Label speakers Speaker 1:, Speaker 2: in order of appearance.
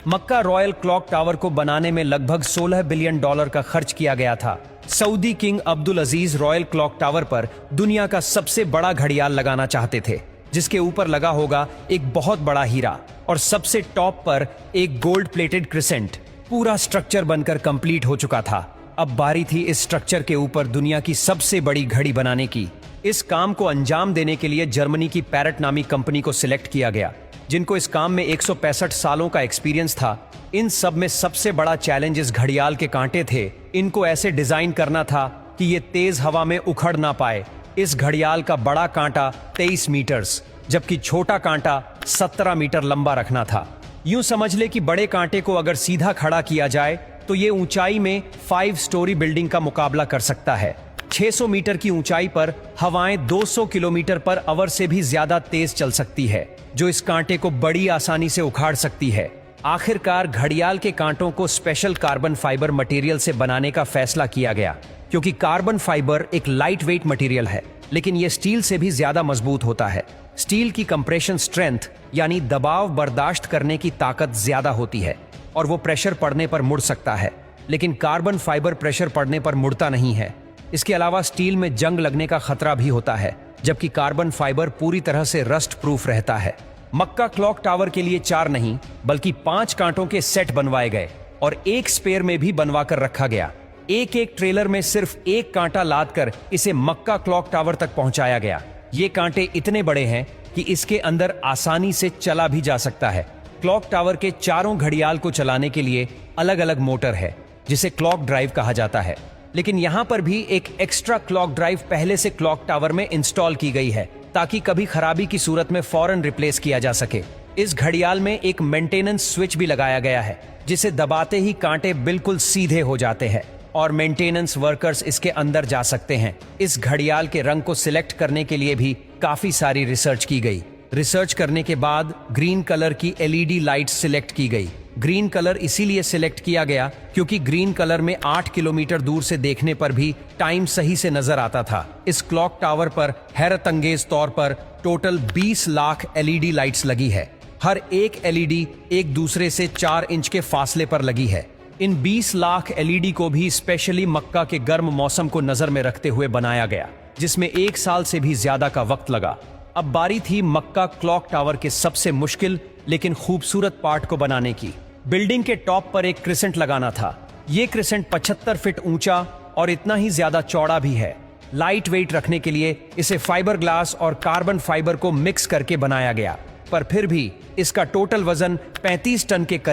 Speaker 1: मक्का royal clock tower को बनाने में लगभग $16 बिलियन का खर्च किया गया था। सऊदी किंग अब्दुल अजीज रॉयल क्लॉक टावर पर दुनिया का सबसे बड़ा घड़ियाल लगाना चाहते थे, जिसके ऊपर लगा होगा एक बहुत बड़ा हीरा और सबसे टॉप पर एक गोल्ड प्लेटेड क्रिसेंट। पूरा स्ट्रक्चर बनकर कंप्लीट हो चुका था। अब बारी थी इस स्ट्रक्चर के ऊपर दुनिया की सबसे बड़ी घड़ी बनाने की। इस काम को अंजाम देने के लिए जर्मनी की पैरेट नामी कंपनी को सिलेक्ट किया गया, जिनको इस काम में 165 सालों का एक्सपीरियंस था। इन सब में सबसे बड़ा चैलेंज इस घड़ियाल के कांटे थे। इनको ऐसे डिजाइन करना था कि ये तेज हवा में उखड़ ना पाए। इस घड़ियाल का बड़ा कांटा 23 मीटर्स जबकि छोटा कांटा 17 मीटर लंबा रखना था। यूं समझ ले कि बड़े कांटे को अगर सीधा खड़ा किया जाए तो ये ऊंचाई में 5 स्टोरी बिल्डिंग का मुकाबला कर सकता है। 600 मीटर की ऊंचाई पर हवाएं 200 किलोमीटर पर आवर से भी ज्यादा तेज चल सकती है, जो इस कांटे को बड़ी आसानी से उखाड़ सकती है। आखिरकार घड़ियाल के कांटों को स्पेशल कार्बन फाइबर मटेरियल से बनाने का फैसला किया गया, क्योंकि कार्बन फाइबर एक लाइट वेट मटेरियल है, लेकिन यह स्टील से भी ज्यादा मजबूत होता है। स्टील की कंप्रेशन स्ट्रेंथ यानी दबाव बर्दाश्त करने की ताकत ज्यादा होती है और वो प्रेशर पड़ने पर मुड़ सकता है, लेकिन कार्बन फाइबर प्रेशर पड़ने पर मुड़ता नहीं है। इसके अलावा स्टील में जंग लगने का खतरा भी होता है, जबकि कार्बन फाइबर पूरी तरह से रस्ट प्रूफ रहता है। मक्का क्लॉक टावर के लिए 4 नहीं बल्कि 5 कांटों के सेट बनवाए गए और एक स्पेयर में भी बनवा कर रखा गया। एक एक ट्रेलर में सिर्फ एक कांटा लाद कर इसे मक्का क्लॉक टावर तक पहुंचाया गया। ये कांटे इतने बड़े हैं कि इसके अंदर आसानी से चला भी जा सकता है। क्लॉक टावर के चारों घड़ियाल को चलाने के लिए अलग अलग मोटर है, जिसे क्लॉक ड्राइव कहा जाता है, लेकिन यहां पर भी एक एक्स्ट्रा क्लॉक ड्राइव पहले से क्लॉक टावर में इंस्टॉल की गई है, ताकि कभी खराबी की सूरत में फौरन रिप्लेस किया जा सके। इस घड़ियाल में एक मेंटेनेंस स्विच भी लगाया गया है, जिसे दबाते ही कांटे बिल्कुल सीधे हो जाते हैं और मेंटेनेंस वर्कर्स इसके अंदर जा सकते हैं। इस घड़ियाल के रंग को सिलेक्ट करने के लिए भी काफी सारी रिसर्च की गई। रिसर्च करने के बाद ग्रीन कलर की LED लाइट सिलेक्ट की गई। ग्रीन कलर इसीलिए सिलेक्ट किया गया क्योंकि ग्रीन कलर में 8 किलोमीटर दूर से देखने पर भी टाइम सही से नजर आता था। इस क्लॉक टावर पर हैरत अंगेज तौर पर टोटल 20 लाख LED लाइट्स लगी है। हर एक LED एक दूसरे से 4 इंच के फासले पर लगी है। इन 20 लाख LED को भी स्पेशली मक्का के गर्म मौसम को नजर में रखते हुए बनाया गया, जिसमें 1 साल से भी ज्यादा का वक्त लगा। अब बारी थी मक्का क्लॉक टावर के सबसे मुश्किल लेकिन खूबसूरत पार्ट को बनाने की। बिल्डिंग के टॉप पर एक क्रिसेंट लगाना था। ये क्रिसेंट 75 फीट ऊंचा और इतना ही ज्यादा चौड़ा भी है। लाइट वेट रखने के लिए इसे फाइबर ग्लास और कार्बन फाइबर को मिक्स करके बनाया गया, पर फिर भी इसका टोटल वजन 35 टन के करीब